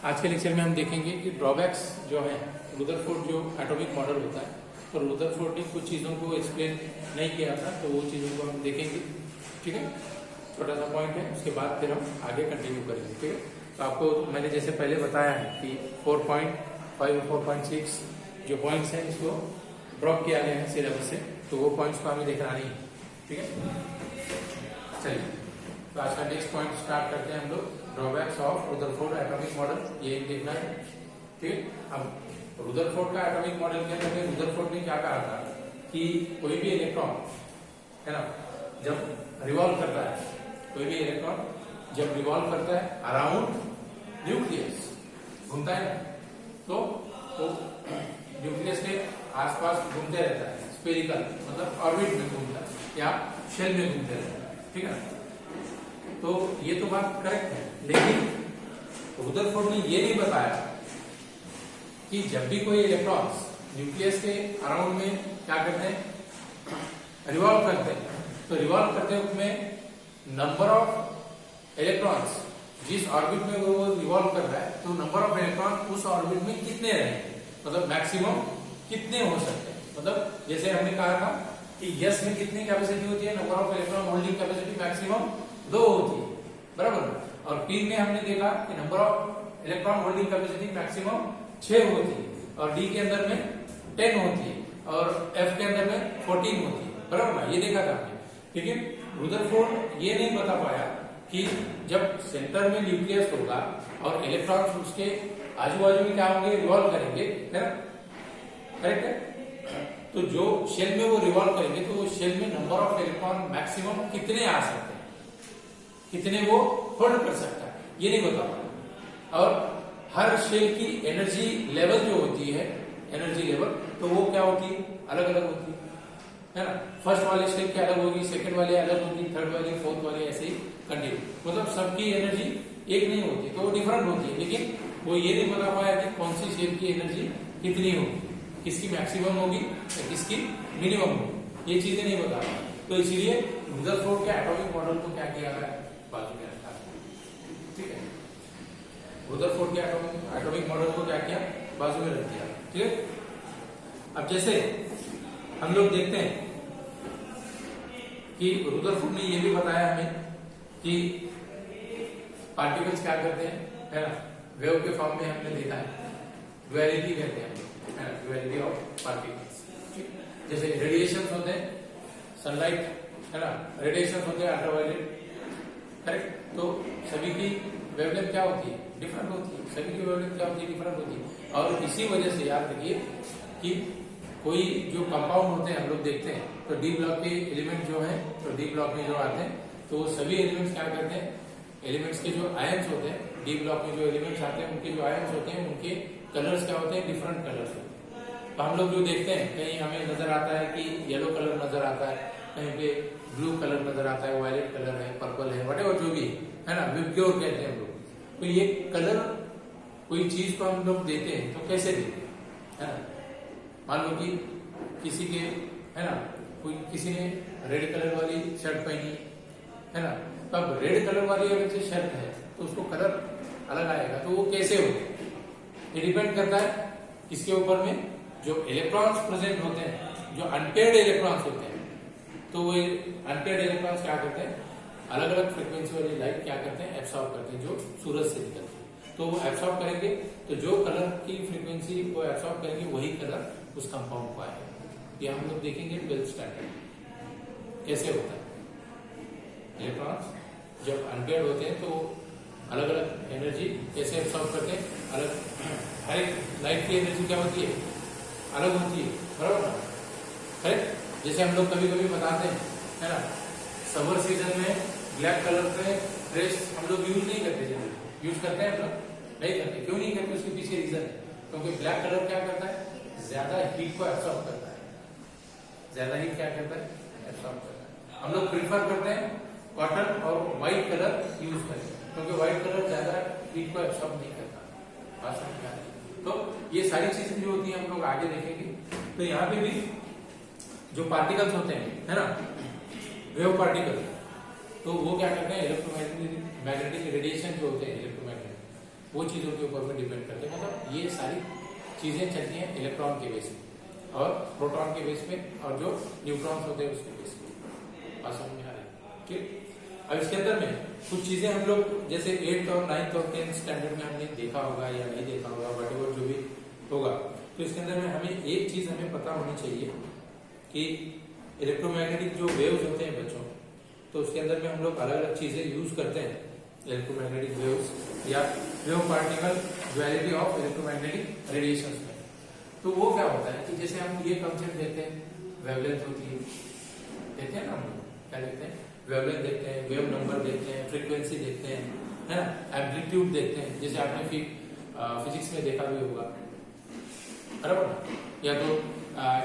आज के लेक्चर में हम देखेंगे कि ड्रॉबैक्स जो है रुदरफोर्ड जो एटॉमिक मॉडल होता है, तो रुदरफोर्ड ने कुछ चीज़ों को एक्सप्लेन नहीं किया था, तो वो चीज़ों को हम देखेंगे। ठीक है, छोटा सा पॉइंट है, उसके बाद फिर हम आगे कंटिन्यू करेंगे। ठीक है, तो आपको मैंने जैसे पहले बताया है कि 4.5 और 4.6 जो पॉइंट्स हैं इसको ड्रॉप किया गया है सिलेबस से, तो वो पॉइंट्स को हमें देखना नहीं है। ठीक है, चलिए तो आज का नेक्स्ट पॉइंट स्टार्ट करते हैं हम लोग। Drawbacks of Rutherford atomic model, ये देखना है। ठीक है, अब रुदरफोर्ड का एटॉमिक मॉडल के अंदर रुदरफोर्ड ने क्या कहा था कि कोई भी इलेक्ट्रॉन है ना, जब रिवॉल्व करता है, कोई भी इलेक्ट्रॉन जब रिवॉल्व करता है अराउंड न्यूक्लियस, घूमता है ना, तो न्यूक्लियस के आसपास घूमते रहता है, स्फेरिकल मतलब ऑर्बिट में घूमता है या शेल में घूमते रहता है। ठीक है, तो ये तो बात करेक्ट है, लेकिन रुदरफोर्ड ने ये नहीं बताया कि जब भी कोई इलेक्ट्रॉन्स न्यूक्लियस के अराउंड में क्या करते हैं, रिवॉल्व करते हैं, तो रिवॉल्व करते वक्त में नंबर ऑफ इलेक्ट्रॉन्स जिस ऑर्बिट में वो रिवॉल्व कर रहा है, तो नंबर ऑफ इलेक्ट्रॉन उस ऑर्बिट में कितने रहेंगे, मतलब मैक्सिमम कितने हो सकते हैं। मतलब जैसे हमने कहा था कि यस में कितनी कैपेसिटी होती है, number of electron holding capacity maximum 2 होती है, बराबर। और पी में हमने देखा कि number of electron holding capacity maximum 6 होती है, और डी के अंदर में 10 होती है, और एफ के अंदर में 14 होती है, बराबर ना, ये देखा था हमने। लेकिन रुदरफोर्ड ये नहीं बता पाया कि जब सेंटर में न्यूक्लियस होगा और इलेक्ट्रॉन्स उसके आजू बाजू में क्या होंगे, रिवॉल्व करेंगे, है ना, करेक्ट है। तो जो शेल में वो रिवॉल्व करेंगे, तो वो शेल में नंबर ऑफ इलेक्ट्रॉन मैक्सिमम कितने आ सकते हैं, कितने वो होल्ड कर सकता है, ये नहीं बता पाया। और हर शेल की एनर्जी लेवल जो होती है, एनर्जी लेवल, तो वो क्या होती है, अलग अलग होती है ना। फर्स्ट वाले शेल की अलग होगी, सेकंड वाले अलग होगी, थर्ड वाले, फोर्थ वाले, ऐसे ही कंटिन्यू, मतलब सबकी एनर्जी एक नहीं होती, तो वो डिफरेंट होती है। लेकिन वो ये नहीं बता पाया कि कौन सी शेल की एनर्जी कितनी होगी, किसकी मैक्सिमम होगी या किसकी मिनिमम होगी, ये चीजें नहीं बता पाया। तो इसीलिए रुदरफोर्ड के एटॉमिक मॉडल को क्या किया गया, बाजू में रखा। ठीक है, रुदरफोर्ड के एटॉमिक मॉडल को क्या किया, बाजू में रख दिया। ठीक है, अब जैसे हम लोग देखते हैं कि रुदरफोर्ड ने यह भी बताया हमें कि पार्टिकल्स क्या करते हैं, है ना, वेव के फॉर्म में हमने देखा है, ड्युअलिटी कहते हैं, है ना, ड्युअलिटी ऑफ पार्टिकल्स। जैसे रेडिएशन होते हैं, सनलाइट, है ना, रेडिएशन होते हैं अल्ट्रावायलेट, करेक्ट। तो सभी की वेवलेंथ क्या होती है, डिफरेंट होती है, सभी की वेवलेंथ क्या होती है, डिफरेंट होती है। और इसी वजह से याद रखिए कि कोई जो कंपाउंड होते हैं हम लोग देखते हैं, तो डी ब्लॉक के एलिमेंट जो है, तो डी ब्लॉक में जो आते हैं, तो वो सभी एलिमेंट्स क्या करते हैं, एलिमेंट्स के जो आयंस होते हैं, डी ब्लॉक में जो एलिमेंट्स आते हैं, उनके जो आयंस होते हैं, उनके कलर्स क्या होते हैं, डिफरेंट कलर्स होते हैं। तो हम लोग जो देखते हैं, कहीं हमें नजर आता है कि येलो कलर नजर आता है, कहीं पे ब्लू कलर नजर आता है, वायलेट कलर है, पर्पल है, वटेवर जो भी है ना, विब्ग्योर कहते हैं हम लोग। तो ये कलर कोई चीज को हम लोग देते हैं तो कैसे देते हैं, है ना। मान लो कि किसी के, है ना, कोई किसी ने रेड कलर वाली शर्ट पहनी है ना, तो अब रेड कलर वाली अगर से शर्ट है तो उसको कलर अलग आएगा, तो वो कैसे होगा, ये डिपेंड करता है किसके ऊपर में, जो इलेक्ट्रॉन्स प्रेजेंट होते हैं, जो अनपेयर्ड इलेक्ट्रॉन्स होते हैं, तो वो अनपेयर्ड इलेक्ट्रॉन्स क्या करते हैं, अलग अलग फ्रीक्वेंसी वाली लाइट क्या करते हैं, एब्सॉर्ब करते हैं, जो सूरज से निकलती है, तो वो एब्सॉर्ब करेंगे, तो जो कलर की फ्रीक्वेंसी को एब्सॉर्ब करेंगे वही कलर उस कंपाउंड को आएगा। ये हम लोग देखेंगे 12th स्टैंडर्ड कैसे होता है। इलेक्ट्रॉन्स जब अनपेयर्ड होते हैं तो अलग अलग एनर्जी कैसे एब्सॉर्ब करते हैं, अलग, हर एक लाइट की एनर्जी क्या होती है, अलग होती है, बराबर ना, करेक्ट। जैसे हम लोग कभी कभी बताते हैं, है ना, समर सीजन में ब्लैक कलर के ड्रेस हम लोग यूज नहीं करते, यूज करते हैं हम लोग नहीं करते, क्यों नहीं करते, उसके पीछे रीजन है, क्योंकि ब्लैक कलर क्या करता है, ज्यादा हीट को एब्सॉर्ब करता है, ज्यादा हीट क्या करता है, एब्सॉर्ब करता है। हम लोग प्रीफर करते हैं कॉटन और व्हाइट कलर यूज करें, क्योंकि व्हाइट कलर ज्यादा हीट को एब्सॉर्ब नहीं करता। तो ये सारी चीजें जो होती है हम लोग आगे देखेंगे। तो यहाँ पे भी जो पार्टिकल्स होते हैं, है ना, वेव पार्टिकल, तो वो क्या करते हैं, इलेक्ट्रोमैग्नेटिक रेडिएशन जो होते हैं, इलेक्ट्रोमैग्नेटिक वो चीजों के ऊपर भी डिपेंड करते हैं। मतलब ये सारी चीजें चलती हैं इलेक्ट्रॉन के बेस पे और प्रोटॉन के बेस पे और जो न्यूट्रॉन्स होते हैं उसके बेस पे। बात समझ में आ रही है? ठीक। अब इसके अंदर में कुछ चीजें हम लोग जैसे 8th और 9th और 10th स्टैंडर्ड में हमने देखा होगा या नहीं देखा होगा, वट जो भी होगा, तो इसके अंदर में हमें एक चीज हमें पता होनी चाहिए कि इलेक्ट्रोमैग्नेटिक जो वेव्स होते हैं बच्चों, तो उसके अंदर में हम लोग अलग अलग चीजें यूज करते हैं इलेक्ट्रोमैग्नेटिक वेव्स या wave particle duality of electromagnetic radiations में। तो वो क्या होता है कि जैसे हम ये कंसेप्ट देखते हैं, वेवलेंथ होती है, देखते हैं ना हम लोग क्या देखते हैं, वेवलेंथ देखते हैं, वेव नंबर देखते हैं, फ्रीक्वेंसी देखते हैं, है ना, एम्पलीट्यूड देखते हैं, जैसे आपने फिजिक्स में देखा भी होगा, बराबर ना। या तो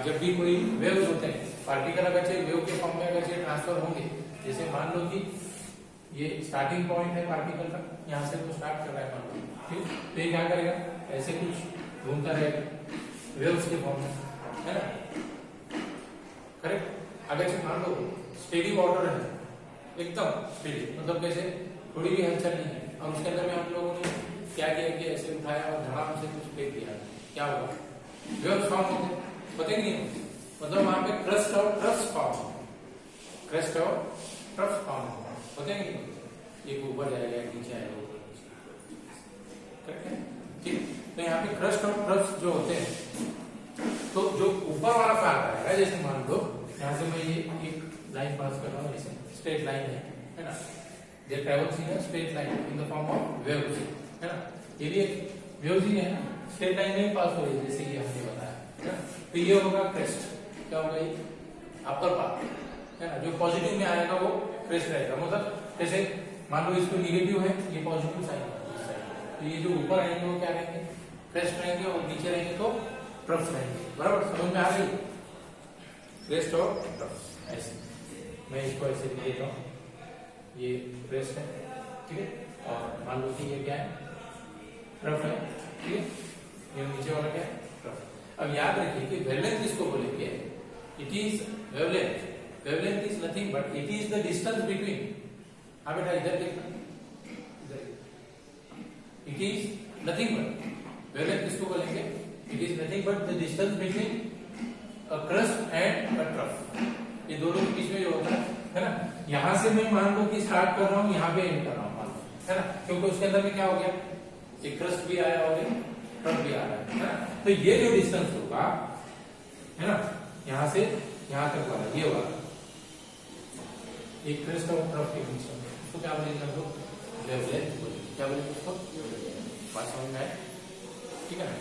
जब भी कोई वेव्स होते हैं, पार्टिकल अगर चाहिए वेव के फॉर्म में अगर चाहिए ट्रांसफर होंगे, जैसे मान लो कि ये स्टार्टिंग पॉइंट है पार्टिकल का, यहाँ से वो स्टार्ट कर रहा है मान लो, ठीक, तो ये क्या करेगा, ऐसे कुछ घूमता रहेगा वेव्स के फॉर्म में, है ना, करेक्ट। अगर से मान लो स्टेडी वाटर है, एकदम स्टेडी, मतलब कैसे थोड़ी भी हलचल नहीं है, और उसके अंदर में हम लोगों ने क्या किया कि ऐसे उठाया और धड़ाम से कुछ फेंक दिया, क्या होगा, वेव्स फॉर्म होते पता ही नहीं, मतलब वहां पे क्रस्ट और ट्रफ्स फॉर्म, क्रस्ट और ट्रफ्स फॉर्म होते हैं, ये ऊपर जाएगा नीचे आएगा, करेक्ट है, ठीक। तो यहाँ पे क्रस्ट और ट्रफ्स जो होते हैं, तो जो ऊपर वाला पार्ट है, जैसे मान लो यहाँ से मैं ये एक लाइन पास कर रहा हूँ, जैसे स्ट्रेट लाइन है ना, they travels in a straight line in the form of waves, है ना, ये भी एक वेव्स ही है ना, स्ट्रेट लाइन में पास हो रही है, जैसे ये हमने बताया, है ना। तो ये होगा क्रेस्ट, क्या होगा ये अपर पार्ट, है ना, जो पॉजिटिव में आएगा वो क्रेस्ट रहेगा, मतलब जैसे मान लो इसको निगेटिव है, ये पॉजिटिव साइन है, तो ये जो ऊपर आएंगे वो क्या रहेंगे, क्रेस्ट रहेंगे, और नीचे रहेंगे तो ट्रफ्स रहेंगे, बराबर, समझ में आ रही, क्रेस्ट और ट्रफ्स, ऐसे मैं इसको ऐसे लिख देता हूँ, ये क्रेस्ट है, ठीक है, और मान लो कि ये क्या है, ट्रफ है, ठीक है, ये नीचे वाला क्या है, ट्रफ। अब याद रखिए कि वेवलेंथ किसको बोलेंगे, it is wavelength, wavelength is nothing but it is the distance between, हाँ बेटा इधर देखना, it is nothing but, wavelength किसको बोलेंगे, it is nothing but the distance between a crust and a trough, ये दोनों के बीच में जो होता है ना, यहां से मैं मान लो कि स्टार्ट कर रहा हूं, यहाँ पे एंड कर रहा हूं मान लो, है ना, क्योंकि उसके अंदर में क्या हो गया, एक क्रस्ट भी आया और एक ट्रफ भी आ रहा है ना, तो ये जो डिस्टेंस होगा, है ना, यहाँ से यहाँ तक वाला ये वाला एक क्रस्ट और ट्रफ के बीच में, उसको क्या बोलेंगे हम लोग, वेवलेंथ बोलेंगे, क्या बोलेंगे उसको, बात समझ में आए, ठीक है ना,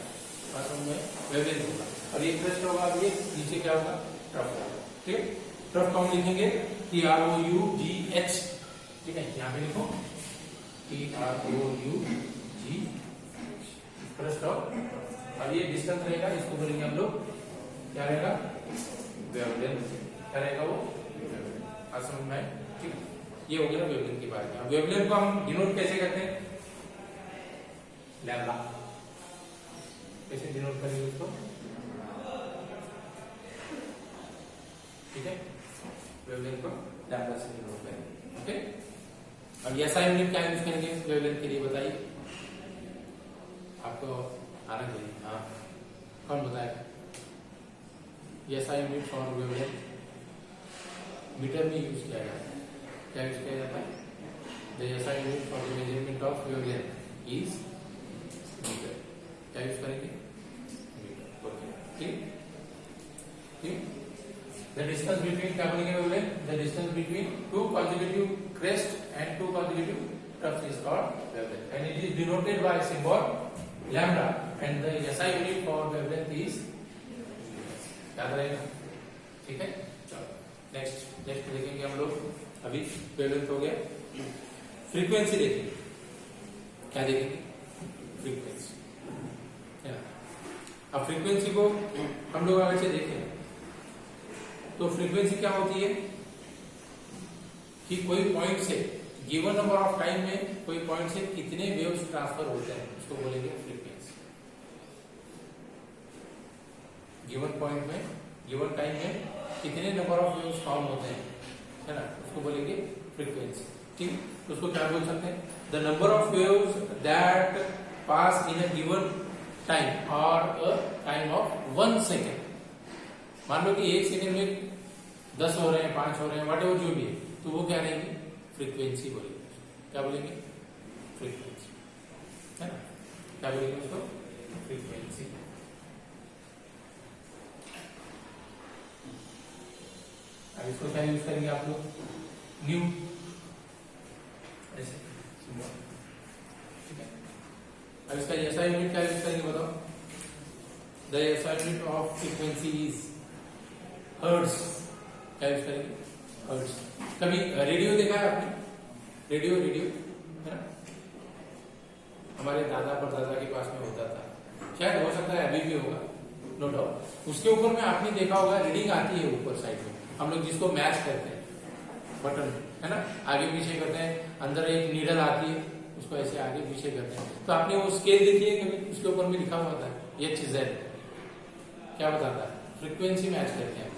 बात समझ में, वेवलेंथ होगा, और ये क्रस्ट होगा, ये नीचे क्या होगा, ट्रफ होगा, ठीक है। ट्रफ को हम लिखेंगे TROUGH, ठीक है, यहाँ पे लिखो TROUGH, क्रस्ट और ये डिस्टेंस रहेगा, इसको बोलेंगे हम लोग क्या रहेगा, वेवलेंथ, क्या रहेगा वो, वेवलेंथ, समझ में आए, ठीक, ये हो गया ना वेवलेंथ की बात में। वेवलेंथ को हम डिनोट कैसे करते हैं, लैम्डा, कैसे डिनोट करेंगे उसको, ठीक है, वेवलेंथ को लैम्डा से डिनोट करेंगे, ओके। अब ऐसा यूनिट क्या यूज करेंगे वेवलेंथ के लिए, बताइए, आपको आना चाहिए, हाँ, कौन बताएगा, ऐसा यूनिट फॉर वेवलेंथ मीटर में यूज किया जाता है, क्या यूज किया जाता है, the SI unit for the measurement of wavelength is metre, क्या यूज करेंगे, मीटर, ओके, ठीक, ठीक। The distance between क्या बोलेंगे wavelength, the distance between two consecutive crest and two consecutive troughs is called wavelength, and it is denoted by symbol lambda, and the SI unit for wavelength is, याद रहेगा, ठीक है। चलो next देखेंगे हम लोग, अभी वेवलेंथ हो गया, फ्रीक्वेंसी देखेंगे, क्या देखेंगे, फ्रीक्वेंसी, अब फ्रीक्वेंसी को हम लोग आगे से देखें, तो फ्रीक्वेंसी क्या होती है कि कोई पॉइंट से गिवन नंबर ऑफ टाइम में कोई पॉइंट से कितने वेव्स ट्रांसफर होते हैं, उसको बोलेंगे फ्रीक्वेंसी। गिवन पॉइंट में गिवन टाइम में कितने नंबर ऑफ वेव्स फॉर्म होते हैं, है ना, उसको बोलेंगे फ्रीक्वेंसी, ठीक। तो उसको क्या बोल सकते हैं, the number of waves that pass in a given time और अ टाइम ऑफ 1 सेकेंड। मान लो कि 1 सेकेंड में 10 हो रहे हैं, 5 हो रहे हैं, व्हाटएवर जो भी है, तो वो क्या रहेगी? फ्रीक्वेंसी बोलेंगे। क्या बोलेंगे? फ्रीक्वेंसी, है ना? क्या बोलेंगे उसको? फ्रीक्वेंसी। अब इसको क्या यूज करेंगे आप लोग? न्यू, ऐसे सिंबल, ठीक है। अब इसका ऐसा यूनिट क्या यूज करेंगे बताओ? The SI unit of frequency is hertz. क्या यूज करेंगे? हर्ट्ज। कभी रेडियो देखा है आपने? रेडियो है ना, हमारे दादा परदादा के पास में होता था, शायद हो सकता है अभी भी होगा, नो डाउट। उसके ऊपर में आपने देखा होगा रीडिंग आती है ऊपर साइड में, हम लोग जिसको मैच करते हैं, बटन, है ना, आगे पीछे करते हैं, अंदर एक नीडल आती है, उसको ऐसे आगे पीछे करते हैं। तो आपने वो स्केल देखी है कभी? उसके ऊपर में लिखा हुआ होता है ये चीज है, क्या बताता है? फ्रीक्वेंसी मैच करते हैं।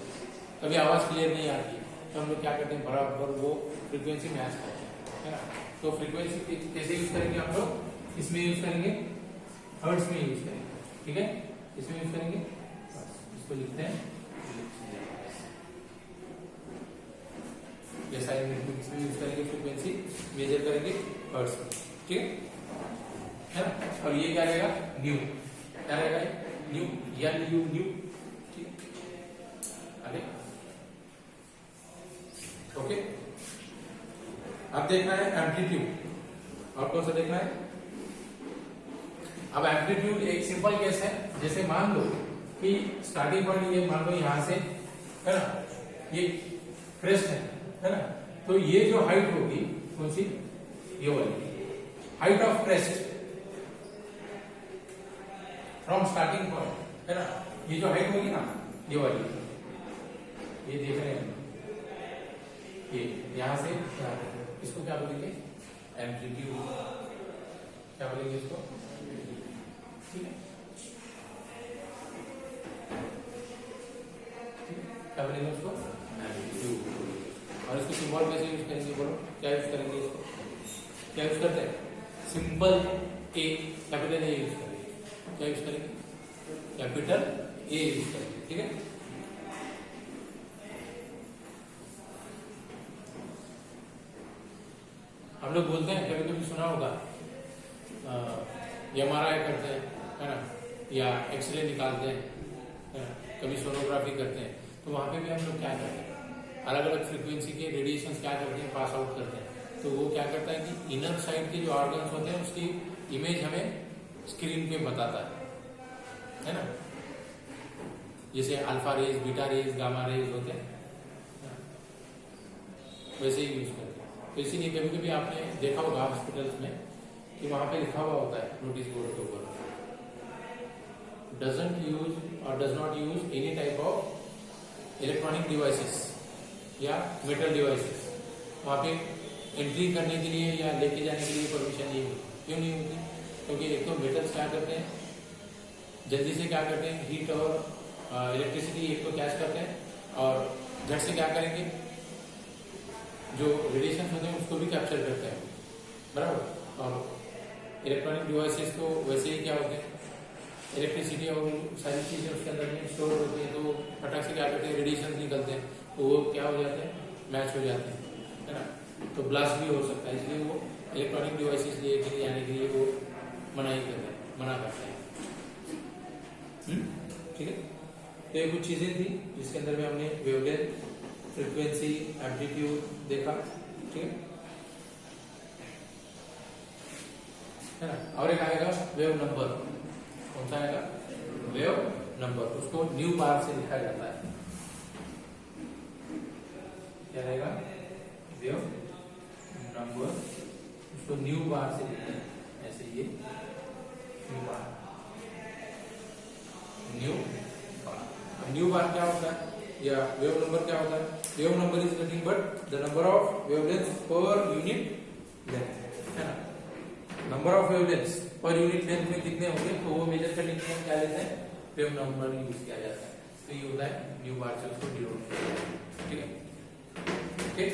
कभी आवाज क्लियर नहीं आती है तो हम लोग क्या करते हैं? बराबर वो फ्रीक्वेंसी मैच करते हैं, है ना। तो फ्रीक्वेंसी कैसे यूज करेंगे आप लोग? इसमें यूज करेंगे, हर्ट्ज में यूज करेंगे, ठीक है। इसमें यूज करेंगे, इसको लिखते हैं जैसा इसमें यूज करेंगे, फ्रीक्वेंसी मेजर करेंगे हर्ट्ज में, ठीक है ना। और ये क्या रहेगा? न्यू। क्या रहेगा? न्यू, NU, न्यू, ठीक। आगे, ओके। अब देखना है एम्पलीट्यूड। और कौन सा देखना है? अब एम्पलीट्यूड एक सिंपल केस है। जैसे मान लो कि स्टार्टिंग पॉइंट ये मान लो यहां से, है ना, ये क्रेस्ट है ना, तो ये जो हाइट होगी कौन सी? ये वाली height of crest from starting point, है ना, ये जो हाइट होगी ना, ये वाली, ये देख रहे हैं, ये यहां से यहां, इसको क्या बोलेंगे? एम्पलीट्यूड। क्या बोलेंगे इसको? ठीक है, क्या बोलेंगे उसको? एम्पलीट्यूड। और इसको सिंबल कैसे यूज करेंगे? बोलो, क्या यूज करेंगे इसको? क्या यूज करते हैं? Simple A, capital A use करेंगे। क्या यूज करेंगे? कैपिटल ए यूज करेंगे, ठीक है। हम लोग बोलते हैं, कभी कभी सुना होगा, MRI करते हैं, है ना, या एक्सरे निकालते हैं, है ना, कभी सोनोग्राफी करते हैं, तो वहां पे भी हम लोग क्या करते हैं? अलग अलग फ्रीक्वेंसी के रेडिएशन क्या करते हैं? पास आउट करते हैं। तो वो क्या करता है कि इनर साइड के जो ऑर्गन्स होते हैं उसकी इमेज हमें स्क्रीन पे बताता है ना, जैसे alpha rays, beta rays, gamma rays होते हैं, वैसे ही यूज करते हैं। तो इसीलिए कभी कभी आपने देखा होगा हॉस्पिटल्स में कि वहां पे लिखा हुआ होता है नोटिस बोर्ड के ऊपर, डजंट यूज और does not use any type of electronic devices या मेटल डिवाइसेस। वहां पे एंट्री करने के लिए या लेके जाने के लिए परमिशन नहीं होती। क्यों नहीं होती? क्योंकि एक तो मेटल्स क्या करते हैं, जल्दी से क्या करते हैं, हीट और इलेक्ट्रिसिटी एक तो कैच करते हैं, और झट से क्या करेंगे, जो रेडिएशन होते हैं उसको भी कैप्चर करते हैं, बराबर। और इलेक्ट्रॉनिक डिवाइसेस तो वैसे ही क्या होते हैं, इलेक्ट्रिसिटी और सारी चीजें उसके अंदर में स्टोर होती है, तो फटाक से क्या करते हैं, रेडिएशन निकलते हैं, तो वो क्या हो जाते हैं, मैच हो जाते हैं, है ना। तो ब्लास्ट भी हो सकता है, इसलिए वो इलेक्ट्रॉनिक डिवाइसेस लेके जाने के लिए वो मना करते हैं, ठीक है। तो ये कुछ चीजें थी जिसके अंदर में हमने वेवलेंथ, फ्रीक्वेंसी, एम्पलीट्यूड देखा, ठीक है ना। और एक आएगा वेव नंबर। कौन सा आएगा? Wave number. उसको न्यू बार से लिखा जाता है। क्या रहेगा? वेव नंबर, उसको न्यू बार से लिखते हैं, ऐसे ये न्यू बार, न्यू बार। न्यू बार क्या होता है, या वेव नंबर क्या होता है? Wave number is nothing but the number of wavelength per unit length, है ना। Number of wavelength per unit length में कितने होंगे, तो वो मेजर करने के लिए हम क्या लेते हैं, वेव नंबर यूज किया जाता है। तो ये होता है न्यू बार से उसको डिनोट किया जाता है, ठीक है। ठीक,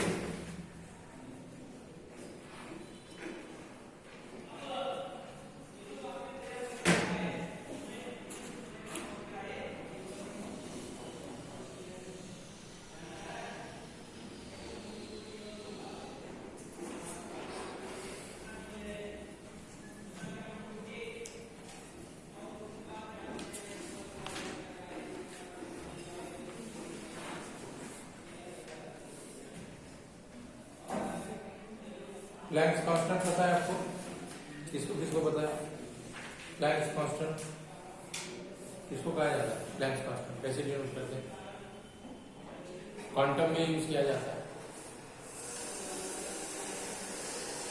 प्लैंक्स कांस्टेंट पता है आपको? किसको किसको पता है प्लैंक्स कांस्टेंट? किसको कहा जाता है प्लैंक्स कांस्टेंट? कैसे डिनोट करते हैं? क्वांटम में यूज किया जाता है,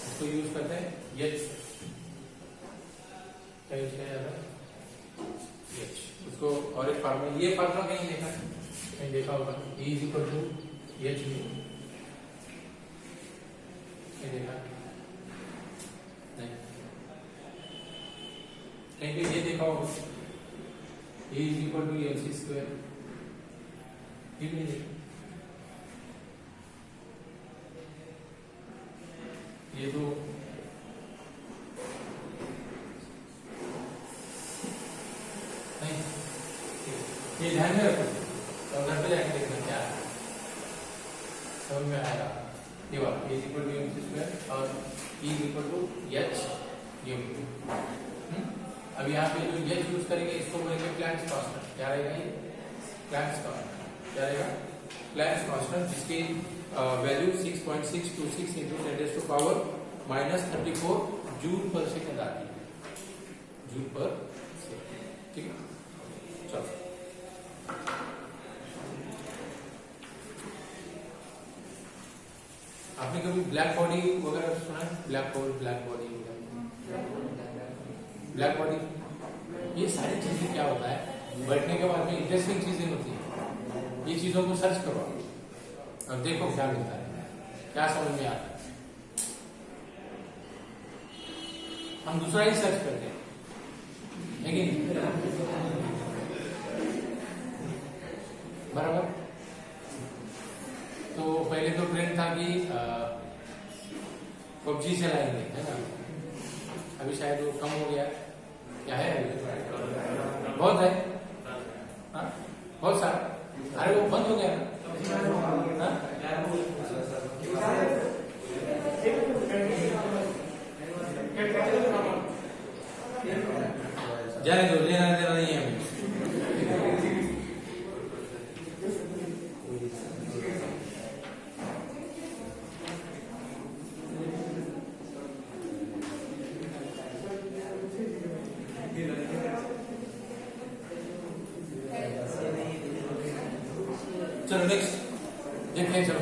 इसको यूज करते हैं एच, क्या यूज किया जाता है? एच। उसको और एक फार्मूला, ये फार्मूला कहीं देखा है? कहीं देखा होगा, E is equal to H mu, कहीं देखा नहीं? कहीं पे ये देखा होगा, E is equal to L C square, ये भी नहीं देखा। ये तो नहीं, ये ध्यान में रखो और घर पे जाके देखना क्या है, समझ में आएगा। ये बात E equal to M C square और E equal to H U. अब यहाँ पे जो एच यूज करेंगे इसको बोलेंगे प्लैंक्स कांस्टेंट। क्या रहेगा ये? Planck's constant. क्या रहेगा? प्लैंक्स कांस्टेंट, जिसकी वैल्यू 6.626 इंटू 10⁻⁻34 जूल पर सेकंड आती है, जूल पर सेकंड। ठीक है, चलो आपने कभी ब्लैक बॉडी वगैरह सुना है? Black hole, black body, black body, ये सारी चीजें क्या होता है, बैठने के बाद में इंटरेस्टिंग चीजें होती है, ये चीजों को सर्च करो और देखो क्या मिलता है, क्या समझ में आता है। हम दूसरा ही सर्च करते हैं, लेकिन बराबर। तो पहले तो ट्रेंड था कि पबजी चलाएंगे, है ना? अभी शायद वो कम हो गया, क्या है अभी? बहुत है, हाँ बहुत सारा। अरे वो बंद हो गया ना, हाँ? जाने दो, लेना देना नहीं है अभी। चलो नेक्स्ट देखते हैं, चलो